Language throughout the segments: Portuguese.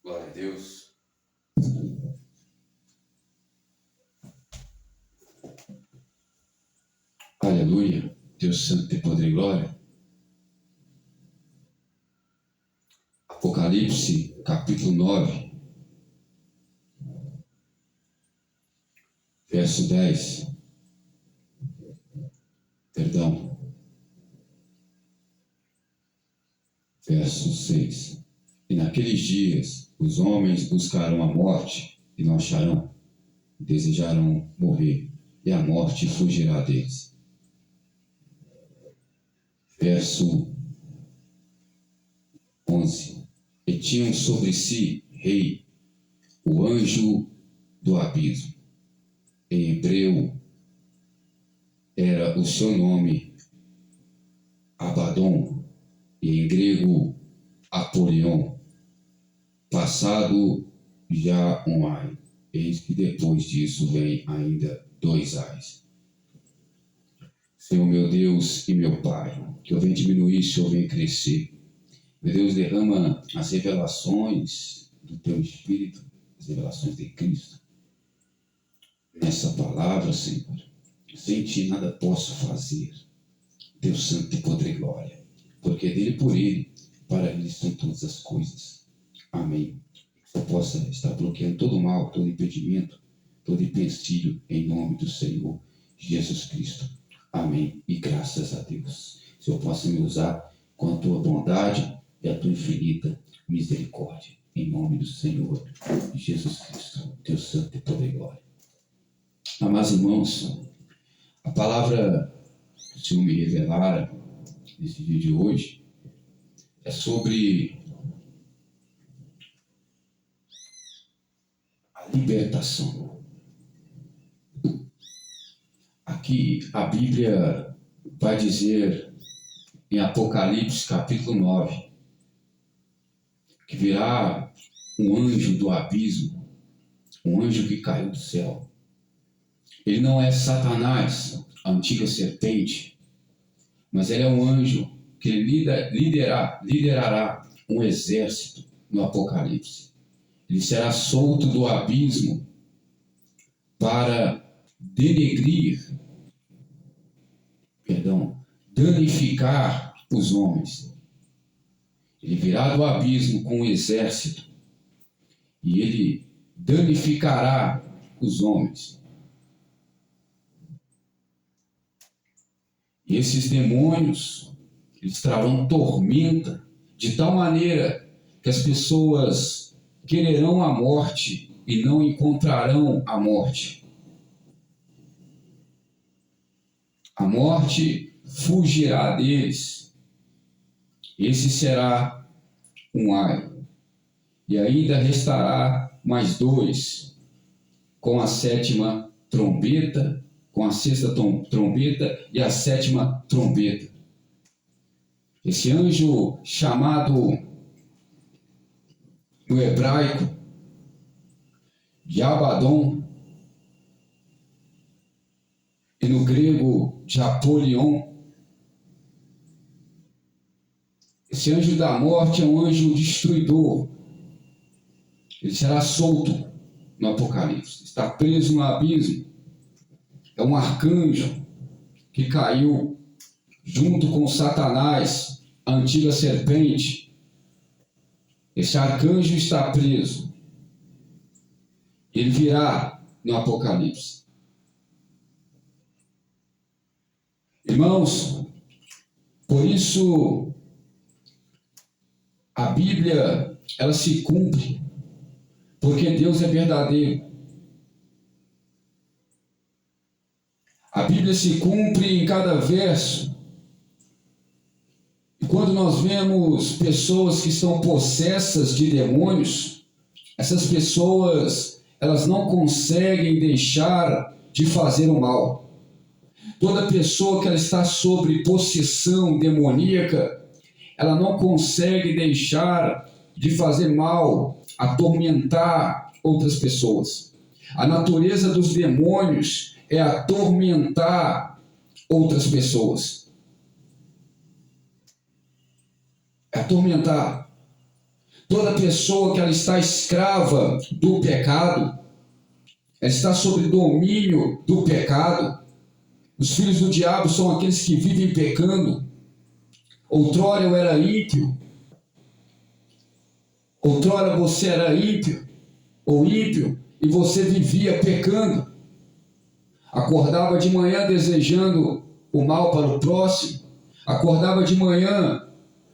Glória a Deus. Aleluia. Deus santo, tem poder e glória. Apocalipse, capítulo 9, verso 10. Verso 6. E naqueles dias os homens buscarão a morte e não acharão, desejarão morrer, e a morte fugirá deles. Verso 11. E tinham sobre si rei, o anjo do abismo. Em hebreu era o seu nome Abaddon, e em grego Apolion, passado já um ai. Eis que depois disso vem ainda 2 ais. Senhor meu Deus e meu Pai, que eu venha diminuir, o Senhor venha crescer. Meu Deus, derrama as revelações do Teu Espírito, as revelações de Cristo, nessa palavra, Senhor. Sem Ti nada posso fazer. Deus santo, de poder e glória, porque dele, por ele, para ele são todas as coisas. Amém. Que eu possa estar bloqueando todo mal, todo impedimento, todo empecilho, em nome do Senhor Jesus Cristo. Amém. E graças a Deus. Se eu possa me usar com a tua bondade e a tua infinita misericórdia. Em nome do Senhor Jesus Cristo, Deus santo, de poder e glória. Amados irmãos, a palavra que o Senhor me revelara nesse vídeo de hoje é sobre a libertação. Aqui a Bíblia vai dizer em Apocalipse capítulo 9 que virá um anjo do abismo, um anjo que caiu do céu. Ele não é Satanás, a antiga serpente, mas ele é um anjo que liderará um exército no Apocalipse. Ele será solto do abismo para danificar os homens. Ele virá do abismo com um exército e ele danificará os homens. E esses demônios, eles trarão tormenta de tal maneira que as pessoas quererão a morte e não encontrarão a morte. A morte fugirá deles. Esse será um ai. E ainda restará mais 2, com a 7ª trombeta, com a 6ª trombeta e a 7ª trombeta. Esse anjo chamado no hebraico de Abaddon e no grego de Apolion. Esse anjo da morte é um anjo destruidor. Ele será solto no Apocalipse. Está preso no abismo. É um arcanjo que caiu junto com Satanás, a antiga serpente. Esse arcanjo está preso. Ele virá no Apocalipse. Irmãos, por isso a Bíblia, ela se cumpre, porque Deus é verdadeiro. A Bíblia se cumpre em cada verso. E quando nós vemos pessoas que estão possessas de demônios, essas pessoas, elas não conseguem deixar de fazer o mal. Toda pessoa que ela está sob possessão demoníaca, ela não consegue deixar de fazer mal, atormentar outras pessoas. A natureza dos demônios é atormentar outras pessoas. É atormentar. Toda pessoa que ela está escrava do pecado, ela está sob domínio do pecado. Os filhos do diabo são aqueles que vivem pecando. Outrora eu era ímpio. Outrora você era ímpio ou ímpio e você vivia pecando. Acordava de manhã desejando o mal para o próximo. Acordava de manhã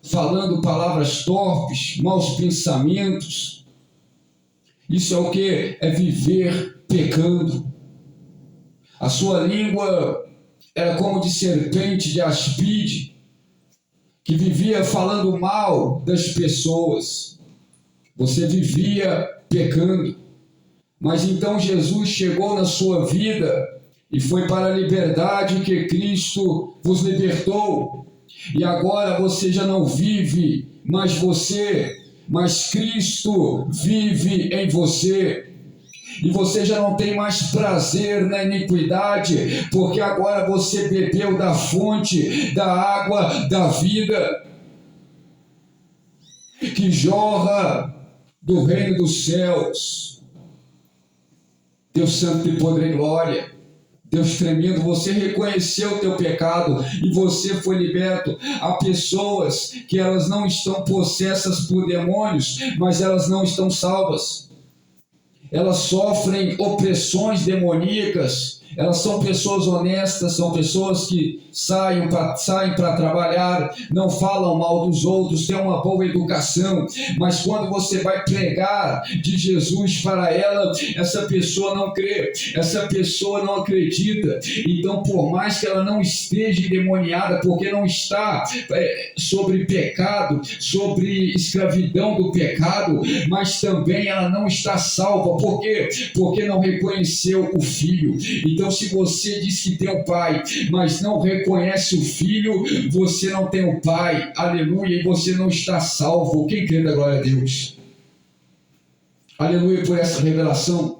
falando palavras torpes, maus pensamentos. Isso é o que? É viver pecando. A sua língua era como de serpente de áspide, que vivia falando mal das pessoas. Você vivia pecando. Mas então Jesus chegou na sua vida e foi para a liberdade que Cristo vos libertou. E agora você já não vive mais você, mas Cristo vive em você. E você já não tem mais prazer na iniquidade, porque agora você bebeu da fonte da água da vida, que jorra do reino dos céus. Deus santo e poder e glória, Deus tremendo, você reconheceu o teu pecado e você foi liberto. Há pessoas que elas não estão possessas por demônios, mas elas não estão salvas. Elas sofrem opressões demoníacas. Elas são pessoas honestas, são pessoas que saem para trabalhar, não falam mal dos outros, têm uma boa educação, mas quando você vai pregar de Jesus para ela, essa pessoa não crê, essa pessoa não acredita. Então, por mais que ela não esteja endemoniada, porque não está sobre pecado, sobre escravidão do pecado, mas também ela não está salva. Por quê? Porque não reconheceu o Filho. Então, se você diz que tem um pai, mas não reconhece o filho, você não tem um pai, aleluia, e você não está salvo. Quem crê da glória a Deus? Aleluia por essa revelação.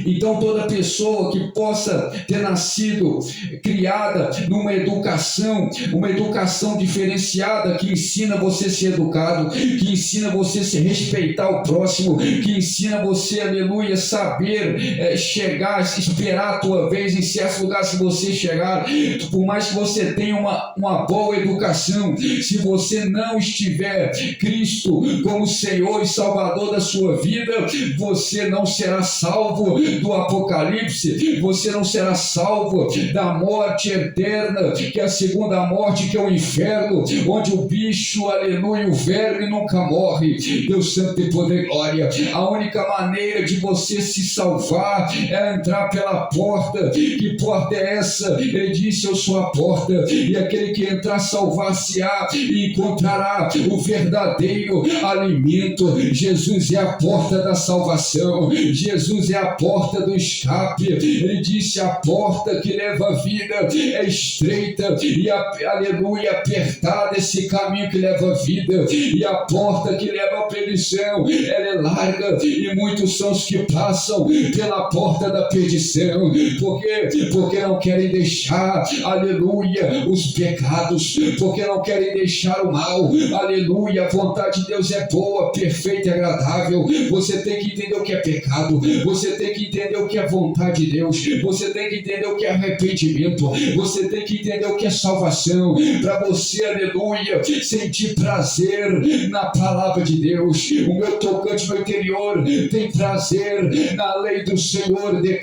Então toda pessoa que possa ter nascido, criada numa educação, uma educação diferenciada, que ensina você a ser educado, que ensina você a se respeitar o próximo, que ensina você, aleluia, saber chegar, esperar a tua vez em certos lugares que você chegar, por mais que você tenha uma boa educação, se você não estiver Cristo como Senhor e Salvador da sua vida, você não será salvo do Apocalipse, você não será salvo da morte eterna, que é a segunda morte, que é o inferno, onde o bicho, aleluia, o verme nunca morre. Deus santo e poder e glória. A única maneira de você se salvar é entrar pela porta. Que porta é essa? Ele disse: eu sou a porta, e aquele que entrar salvar-se-á e encontrará o verdadeiro alimento. Jesus é a porta da salvação, Jesus é a porta do escape. Ele disse: a porta que leva a vida é estreita e aleluia, apertada esse caminho que leva a vida, e a porta que leva a perdição, ela é larga e muitos são os que passam pela porta da perdição. Por quê? Porque não querem deixar, aleluia, os pecados, porque não querem deixar o mal, aleluia. A vontade de Deus é boa, perfeita e agradável. Você tem que entender o que é pecado, você tem que entender o que é vontade de Deus, você tem que entender o que é arrependimento, você tem que entender o que é salvação, para você, aleluia, sentir prazer na palavra de Deus. O meu tocante no interior tem prazer na lei do Senhor. De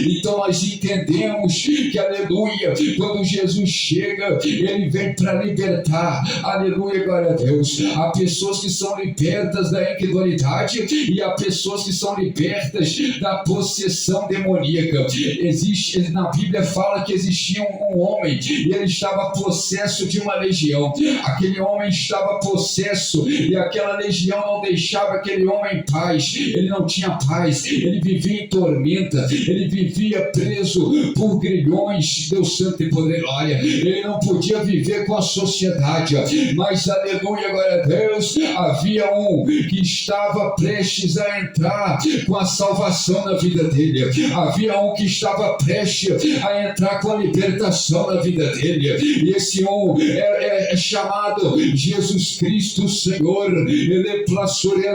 então nós entendemos que, aleluia, quando Jesus chega, ele vem para libertar, aleluia, glória a Deus. Há pessoas que são libertas da incredulidade e há pessoas que são libertas da possessão demoníaca. Na Bíblia fala que existia um homem e ele estava possesso de uma legião. Aquele homem estava possesso e aquela legião não deixava aquele homem em paz. Ele não tinha paz, ele vivia em tormenta, ele vivia preso por grilhões. Deus santo e poder, glória. Ele não podia viver com a sociedade, mas aleluia, glória a Deus, Deus, havia um que estava prestes a entrar com a salvação na vida dele. Havia um que estava prestes a entrar com a libertação na vida dele. E esse um é chamado Jesus Cristo Senhor. Ele é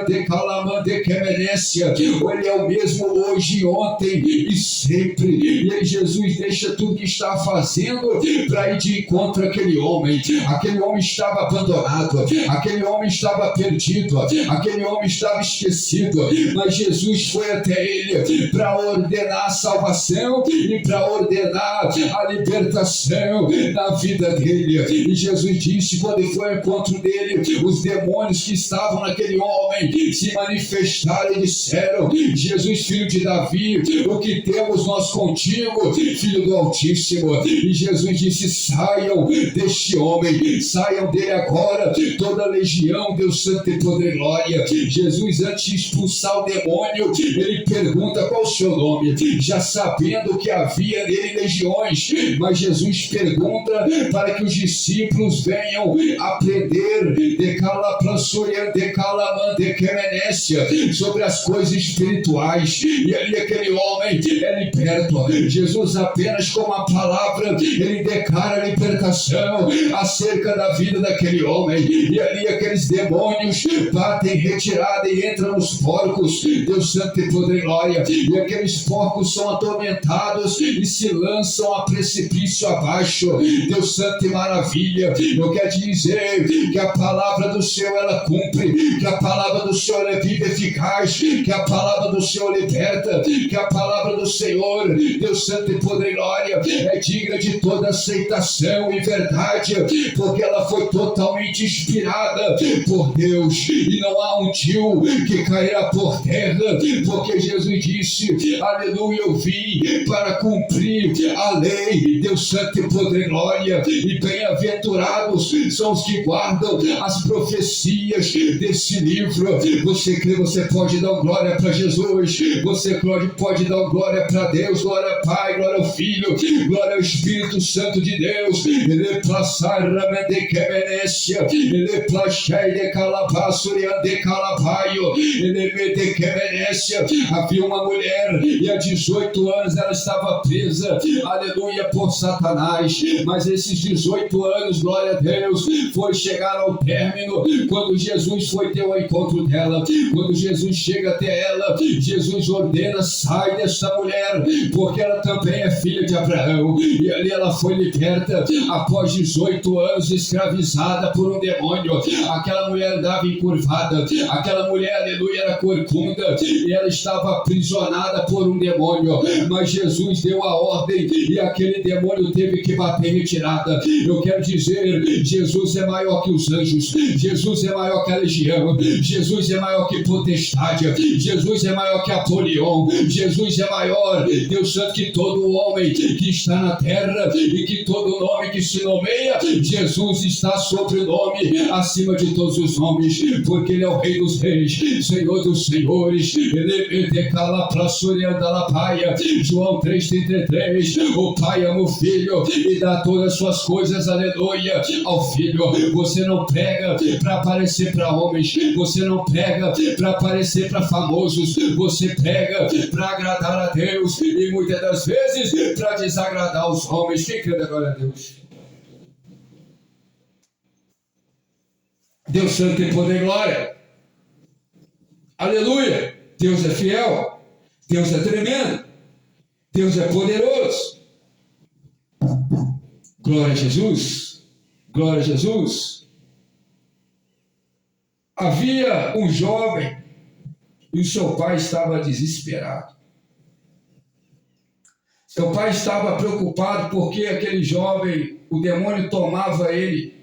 de calamande que merece. Ele é o mesmo hoje, ontem e sempre. E aí Jesus deixa tudo que está fazendo para ir de encontro àquele homem. Aquele homem estava abandonado, aquele homem estava perdido, aquele homem estava esquecido, mas Jesus foi até ele para ordenar a salvação e para ordenar a libertação na vida dele. E Jesus disse, quando foi ao encontro dele, os demônios que estavam naquele homem se manifestaram e disseram: Jesus, filho de Davi, o que temos nós contigo, filho do Altíssimo? E Jesus disse: saiam deste homem, saiam dele agora, toda a legião, Deus Santo e Poder e Glória. Jesus, antes de expulsar o demônio, ele pergunta: qual o seu nome? Já sabendo que havia nele legiões, mas Jesus pergunta para que os discípulos venham aprender sobre as coisas espirituais. E ali aquele homem é liberto. Jesus apenas com uma palavra ele declara a libertação acerca da vida daquele homem. E ali aqueles demônios batem retirada e entram nos porcos, Deus Santo e Poder e Glória. E aqueles porcos são atormentados e se lançam a precipício abaixo, Deus Santo e maravilha. Eu quero te dizer que a palavra do Senhor ela cumpre, que a palavra do Senhor é viva e eficaz, que a palavra do Senhor liberta, que a palavra do Senhor, Deus Santo e Poder e Glória, é digna de toda aceitação e verdade, porque ela foi totalmente inspirada por Deus, e não há um tio que cairá por terra, porque Jesus disse: aleluia, eu vim para cumprir a lei, Deus Santo e Poder e Glória. E bem-aventurados são os que guardam as profecias desse livro. Você crê, você pode dar glória para Jesus, você pode dar glória para Deus, glória ao Pai, glória ao Filho, glória ao Espírito Santo de Deus. Ele plaçar de quemenécia, ele plaxai de calabassuria de calabaio, ele de quemenécia. Havia uma mulher e há 18 anos ela estava presa, aleluia, por Satanás, mas esses 18 anos, glória a Deus, foi chegar ao término quando Jesus foi ter o encontro dela. Quando Jesus chega até ela, Jesus ordena: sai desta mulher, porque ela também é filha de Abraão. E ali ela foi liberta após 18 anos escravizada por um demônio. Aquela mulher andava encurvada, aquela mulher, aleluia, era corcunda e ela estava aprisionada por um demônio, mas Jesus deu a ordem e aquele demônio teve que bater retirada. Eu quero dizer, Jesus é maior que os anjos, Jesus é maior que a legião, Jesus é maior que potestade, Jesus é maior que Apolion, Jesus é maior, Deus Santo, que todo homem que está na terra e que todo nome que se nomeia. Jesus está sobre o nome acima de todos os nomes, porque Ele é o Rei dos Reis, Senhor dos Senhores. Ele decala para a paia. João 3,33. O Pai ama o Filho e dá todas as suas coisas, aleluia, ao Filho. Você não prega para aparecer para homens, você não prega para aparecer para famosos, você prega para agradar a Deus e muitas das vezes para desagradar os homens. Quem crê agora a Deus? Deus Santo tem poder e glória. Aleluia. Deus é fiel. Deus é tremendo. Deus é poderoso. Glória a Jesus. Glória a Jesus. Havia um jovem e o seu pai estava desesperado. Seu pai estava preocupado porque aquele jovem, o demônio tomava ele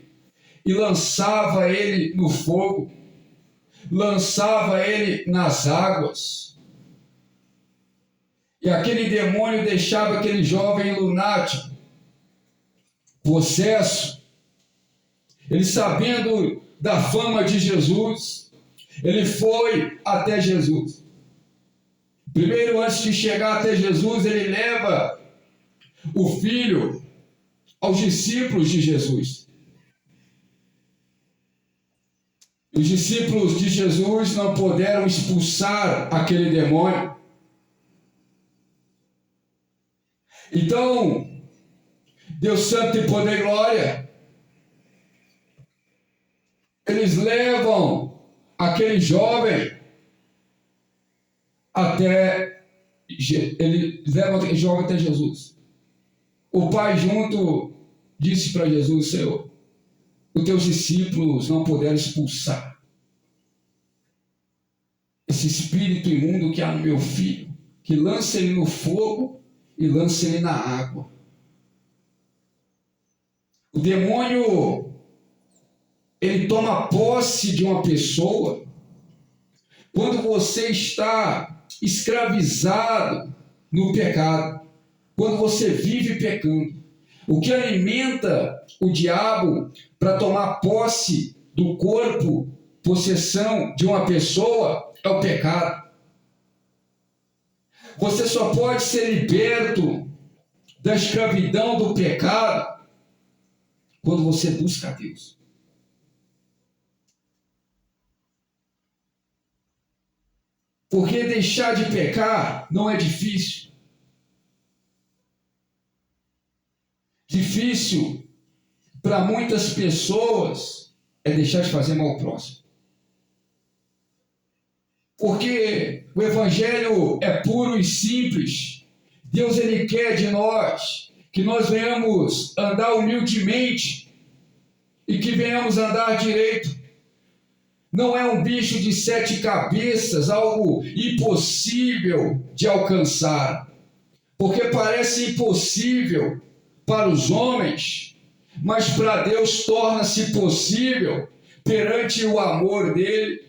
e lançava ele no fogo, lançava ele nas águas. E aquele demônio deixava aquele jovem lunático, possesso. Ele, sabendo da fama de Jesus, ele foi até Jesus. Primeiro, antes de chegar até Jesus, ele leva o filho aos discípulos de Jesus. Os discípulos de Jesus não puderam expulsar aquele demônio. Então, Deus Santo e Poder e Glória, eles levam aquele jovem até Jesus. O pai junto disse para Jesus: Senhor, os teus discípulos não puderam expulsar esse espírito imundo que há no meu filho, que lança ele no fogo e lança ele na água. O demônio, ele toma posse de uma pessoa quando você está escravizado no pecado, quando você vive pecando. O que alimenta o diabo para tomar posse do corpo, possessão de uma pessoa, é o pecado. Você só pode ser liberto da escravidão do pecado quando você busca a Deus. Porque deixar de pecar não é difícil. Difícil para muitas pessoas é deixar de fazer mal ao próximo. Porque o Evangelho é puro e simples. Deus, ele quer de nós que nós venhamos andar humildemente e que venhamos andar direito. Não é um bicho de 7 cabeças, algo impossível de alcançar. Porque parece impossível para os homens, mas para Deus torna-se possível perante o amor dele,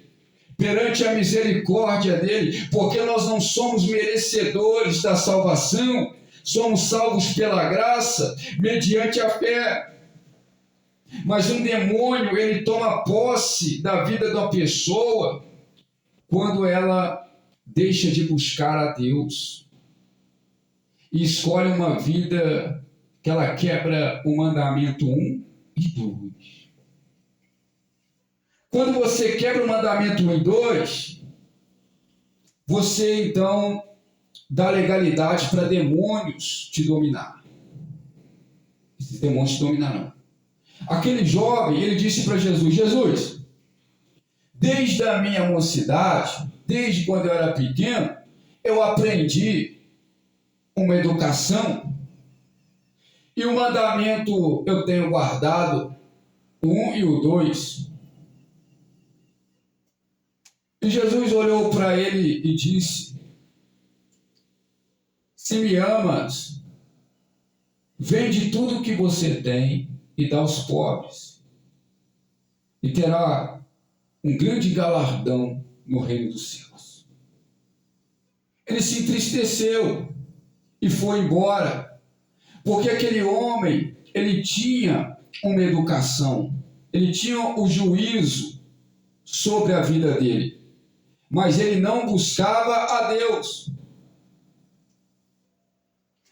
perante a misericórdia dele, porque nós não somos merecedores da salvação, somos salvos pela graça, mediante a fé. Mas um demônio, ele toma posse da vida de uma pessoa quando ela deixa de buscar a Deus e escolhe uma vida que ela quebra o mandamento 1 e 2. Quando você quebra o mandamento 1 e 2, você então dá legalidade para demônios te dominar. Esses demônios te dominarão. Aquele jovem, ele disse para Jesus: Jesus, desde a minha mocidade, desde quando eu era pequeno, eu aprendi uma educação e o mandamento eu tenho guardado, o 1 e o 2. E Jesus olhou para ele e disse: se me amas, vende tudo o que você tem e dá aos pobres, e terá um grande galardão no reino dos céus. Ele se entristeceu e foi embora, porque aquele homem, ele tinha uma educação, ele tinha o juízo sobre a vida dele, mas ele não buscava a Deus.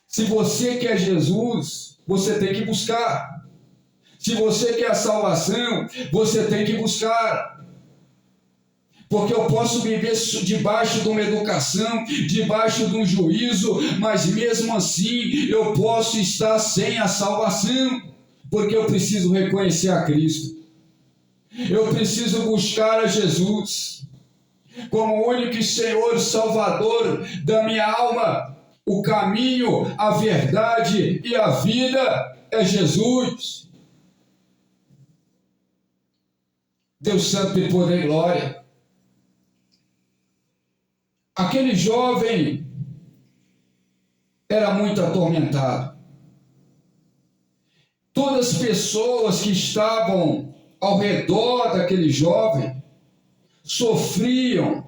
Se você quer Jesus, você tem que buscar. Se você quer a salvação, você tem que buscar. Porque eu posso viver debaixo de uma educação, debaixo de um juízo, mas mesmo assim eu posso estar sem a salvação, porque eu preciso reconhecer a Cristo. Eu preciso buscar a Jesus como o único Senhor e Salvador da minha alma. O caminho, a verdade e a vida é Jesus. Deus Santo e Poder e Glória. Aquele jovem era muito atormentado. Todas as pessoas que estavam ao redor daquele jovem sofriam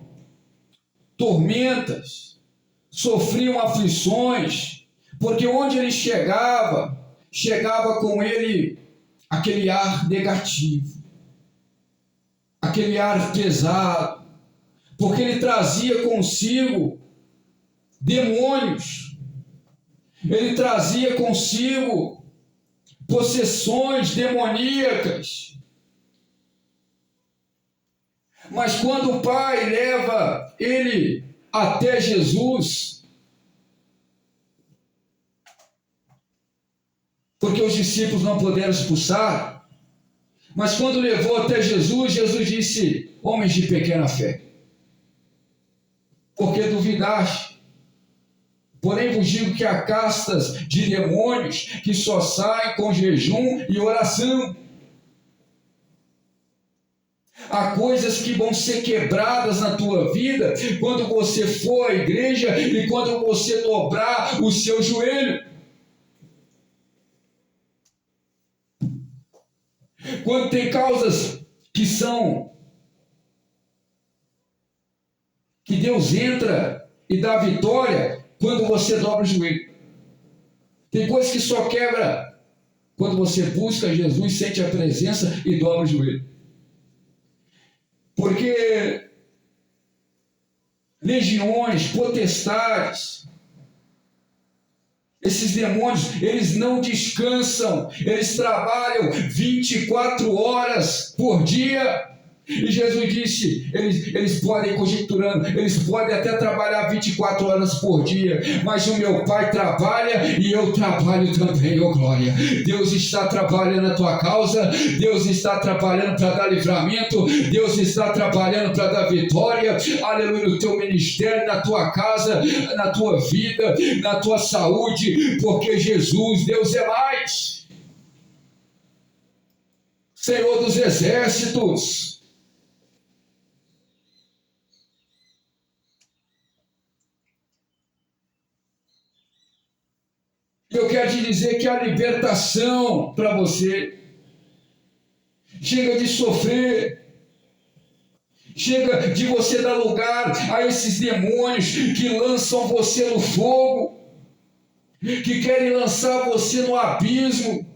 tormentas, sofriam aflições, porque onde ele chegava com ele aquele ar negativo, aquele ar pesado, porque ele trazia consigo demônios, ele trazia consigo possessões demoníacas. Mas quando o Pai leva ele até Jesus, porque os discípulos não puderam expulsar, mas quando levou até Jesus, Jesus disse: homens de pequena fé, porque duvidaste? Porém vos digo que há castas de demônios que só saem com jejum e oração. Há coisas que vão ser quebradas na tua vida quando você for à igreja e quando você dobrar o seu joelho. Quando tem causas que Deus entra e dá vitória quando você dobra o joelho. Tem coisas que só quebra quando você busca Jesus, sente a presença e dobra o joelho. Porque legiões, potestades, esses demônios, eles não descansam, eles trabalham 24 horas por dia. E Jesus disse, eles podem, conjecturando, eles podem até trabalhar 24 horas por dia, mas o meu Pai trabalha e eu trabalho também, oh glória. Deus está trabalhando a tua causa, Deus está trabalhando para dar livramento, Deus está trabalhando para dar vitória, aleluia, no teu ministério, na tua casa, na tua vida, na tua saúde, porque Jesus, Deus é mais. Senhor dos exércitos. Eu quero te dizer que a libertação para você, chega de sofrer, chega de você dar lugar a esses demônios que lançam você no fogo, que querem lançar você no abismo.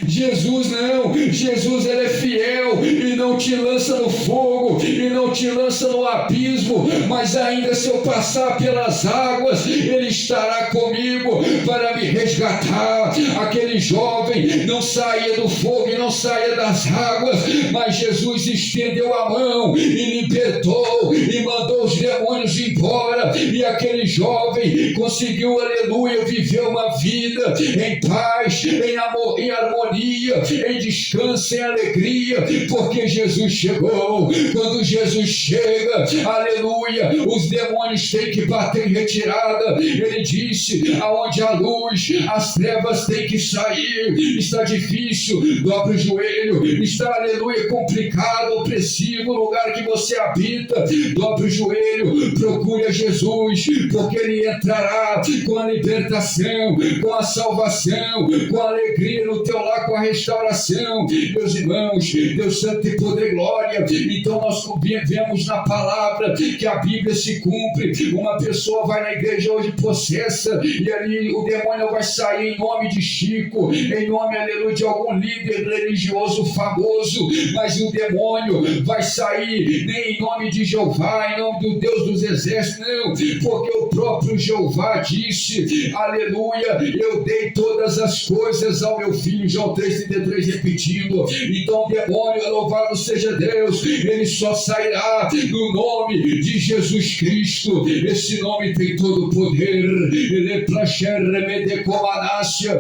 Jesus não, Jesus ele é fiel e não te lança no fogo e não te lança no abismo, mas ainda se eu passar pelas águas, ele estará comigo para me resgatar. Aquele jovem não saía do fogo e não saía das águas, mas Jesus estendeu a mão e libertou e mandou os demônios embora, e aquele jovem conseguiu, aleluia, viver uma vida em paz, em amor, em harmonia, em descanso, em alegria, porque Jesus chegou. Quando Jesus chega, aleluia, os demônios têm que bater em retirada. Ele disse, aonde há luz, as trevas têm que sair. Está difícil, dobra o joelho. Está, aleluia, complicado, opressivo o lugar que você habita, dobra o joelho, procure a Jesus, porque ele entrará com a libertação, com a salvação, com a alegria no teu lar, com a restauração. Meus irmãos, Deus santo e poder e glória. Então nós vemos na palavra que a Bíblia se cumpre. Uma pessoa vai na igreja hoje possessa e ali o demônio vai sair em nome de Chico, em nome, aleluia, de algum líder religioso famoso, mas o demônio vai sair nem em nome de Jeová, em nome do Deus dos exércitos, não, porque o próprio Jeová disse, aleluia, eu dei todas as coisas ao meu filho, João 3,33, repetindo. Então o demônio, louvado seja Deus, ele só sairá no nome de Jesus Cristo. Esse nome tem todo o poder, ele é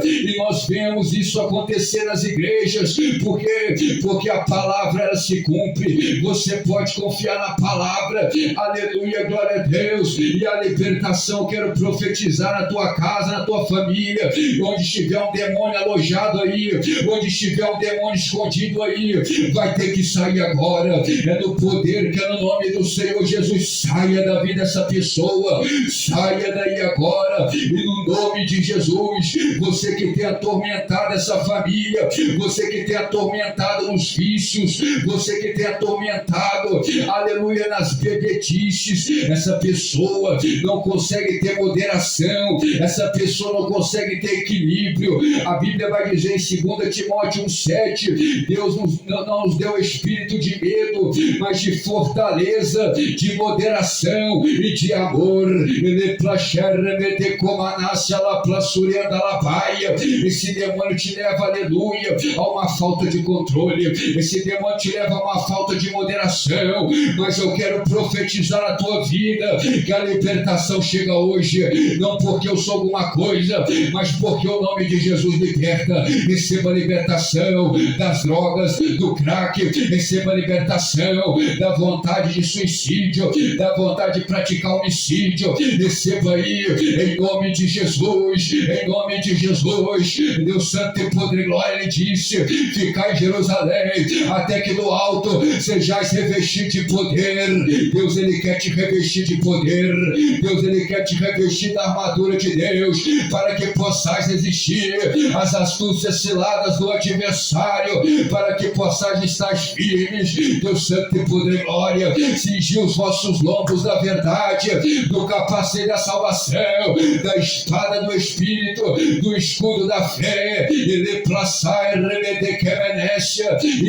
e nós vemos isso acontecer nas igrejas, porque a palavra ela se cumpre. Você pode confiar na palavra, aleluia, glória a Deus. E a libertação, quero profetizar na tua casa, na tua família, onde estiver um demônio alojado aí, onde estiver um demônio escondido aí, vai ter que sair agora. É no poder que é no nome do Senhor Jesus. Saia da vida dessa pessoa, saia daí agora, e no nome de Jesus. Você que tem atormentado essa família, você que tem atormentado nos vícios, você que tem atormentado, aleluia, nas bebedices, essa pessoa não consegue ter moderação, essa pessoa não consegue ter equilíbrio. A Bíblia vai dizer em 2 Timóteo 1,7, Deus não nos deu espírito espírito de medo, mas de fortaleza, de moderação e de amor. Esse demônio te leva, aleluia, a uma falta de controle. Esse demônio te leva a uma falta de moderação. Mas eu quero profetizar a tua vida que a libertação chega hoje, não porque eu sou alguma coisa, mas porque o nome de Jesus liberta. Receba a libertação das drogas, do crack, receba a libertação da vontade de suicídio, da vontade de praticar homicídio. Receba aí, em nome de Jesus, em nome de Jesus. Deus Santo e Poder e Glória, Ele disse: ficai em Jerusalém, até que do alto sejais revestidos de poder. Deus, Ele quer te revestir de poder. Deus, Ele quer te revestir da armadura de Deus, para que possais resistir às astúcias ciladas do adversário, para que possais estar firmes. Deus Santo e Poder e Glória, cingir os vossos lombos da verdade, do capacete da salvação, da espada do Espírito, do escudo da fé, e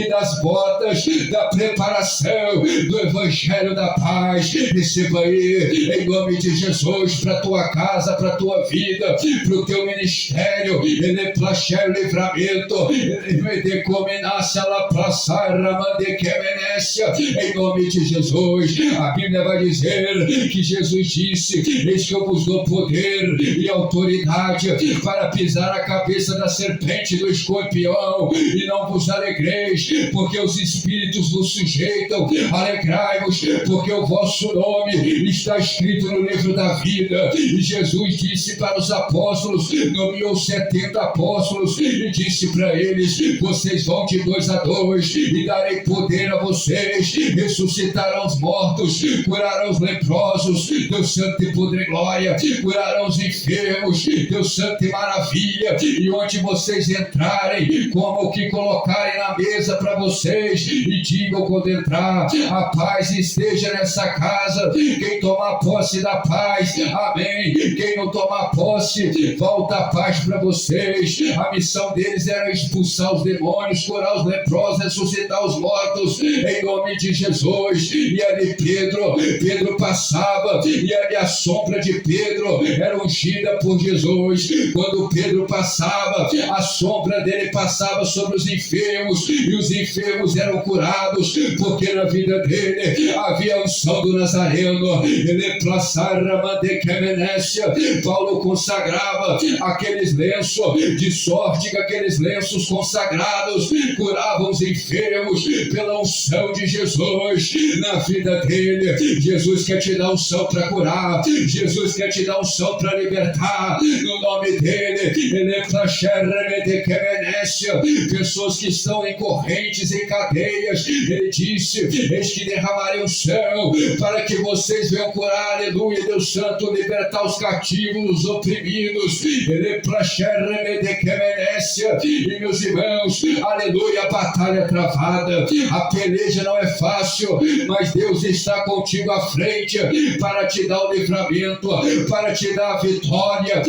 das botas da preparação do Evangelho da paz. Receba aí, em nome de Jesus, para a tua casa, para a tua vida, para o teu ministério, ele plaxer o livramento, ele decominasse ela plaçar em nome de Jesus. A Bíblia vai dizer que Jesus disse: eis que eu vos dou poder e autoridade para pisar a cabeça da serpente, do escorpião, e não vos alegreis, porque os espíritos vos sujeitam. Alegrai-vos, porque o vosso nome está escrito no livro da vida. E Jesus disse para os apóstolos, nomeou 70 apóstolos e disse para eles: vocês vão de 2 a 2 e darei poder a vocês, ressuscitarão os mortos, curarão os leprosos, Deus Santo e Poder e Glória, curarão os enfermos, Deus Santo e Maravilha. E onde vocês entrarem, como o que colocarem na mesa para vocês, e digam quando entrar: a paz esteja nessa casa. Quem tomar posse da paz, amém. Quem não tomar posse, volta a paz para vocês. A missão deles era expulsar os demônios, curar os leprosos, ressuscitar os mortos, em nome de Jesus. E ali Pedro passava, e ali a sombra de Pedro era ungida por Jesus. Quando Pedro passava, a sombra dele passava sobre os enfermos, e os enfermos eram curados, porque na vida dele havia a unção do Nazareno. Paulo consagrava aqueles lenços de sorte, que aqueles lenços consagrados curavam os enfermos pela unção de Jesus na vida dele. Jesus quer te dar unção para curar, Jesus quer te dar unção para libertar, no nome dele. Pessoas que estão em correntes, em cadeias, ele disse: eis que derramarei unção para que vocês venham curar, aleluia, Deus Santo, libertar os cativos, os oprimidos. E meus irmãos, aleluia, a batalha é travada, a peleja não é fácil, mas Deus está contigo à frente para te dar o livramento, para te dar a vitória.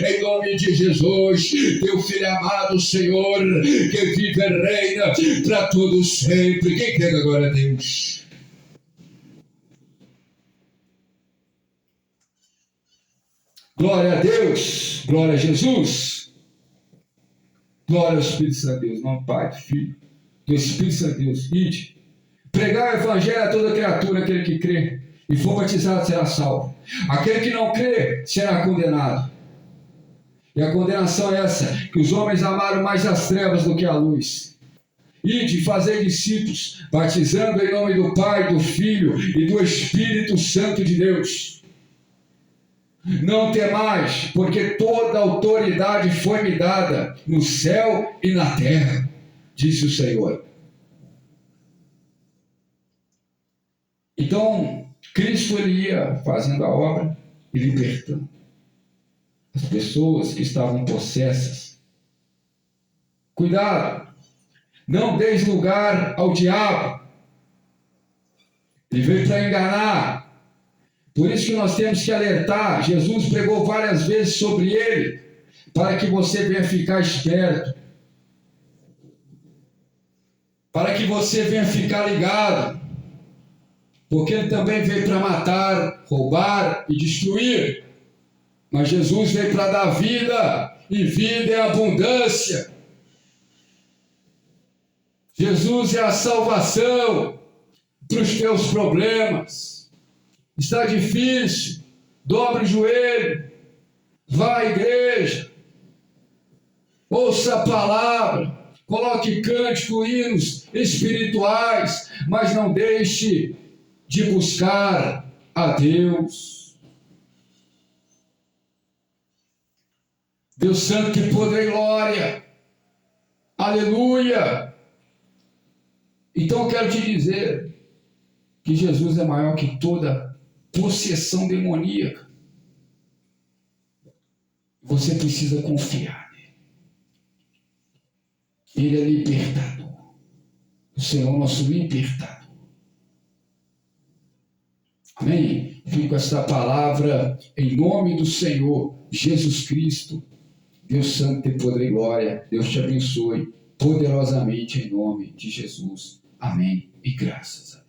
Em nome de Jesus, teu filho amado, Senhor, que vive e reina para todos sempre. Quem quer agora a Deus? Glória a Deus, glória a Jesus, glória ao Espírito Santo de Deus, não Pai, Filho, do Espírito Santo de Deus. Ide, pregar o Evangelho a toda criatura. Aquele que crê e for batizado será salvo, aquele que não crê será condenado. E a condenação é essa: que os homens amaram mais as trevas do que a luz. Ide, fazei discípulos, batizando em nome do Pai, do Filho e do Espírito Santo de Deus. Não temais, porque toda autoridade foi-me dada no céu e na terra, disse o Senhor. Então, Cristo ele ia fazendo a obra e libertando as pessoas que estavam possessas. Cuidado, não deis lugar ao diabo. Ele veio para enganar. Por isso que nós temos que alertar. Jesus pregou várias vezes sobre ele, para que você venha ficar esperto, para que você venha ficar ligado, porque ele também veio para matar, roubar e destruir, mas Jesus veio para dar vida, e vida é abundância. Jesus é a salvação para os teus problemas. Está difícil, dobre o joelho, vá à igreja, ouça a palavra, coloque cântico, hinos espirituais, mas não deixe de buscar a Deus. Deus Santo, que poder e glória, aleluia. Então eu quero te dizer que Jesus é maior que toda possessão demoníaca. Você precisa confiar nele. Ele é libertador. O Senhor é nosso libertador. Amém? Fico com esta palavra em nome do Senhor Jesus Cristo. Deus Santo, de poder e glória. Deus te abençoe poderosamente em nome de Jesus. Amém. E graças a Deus.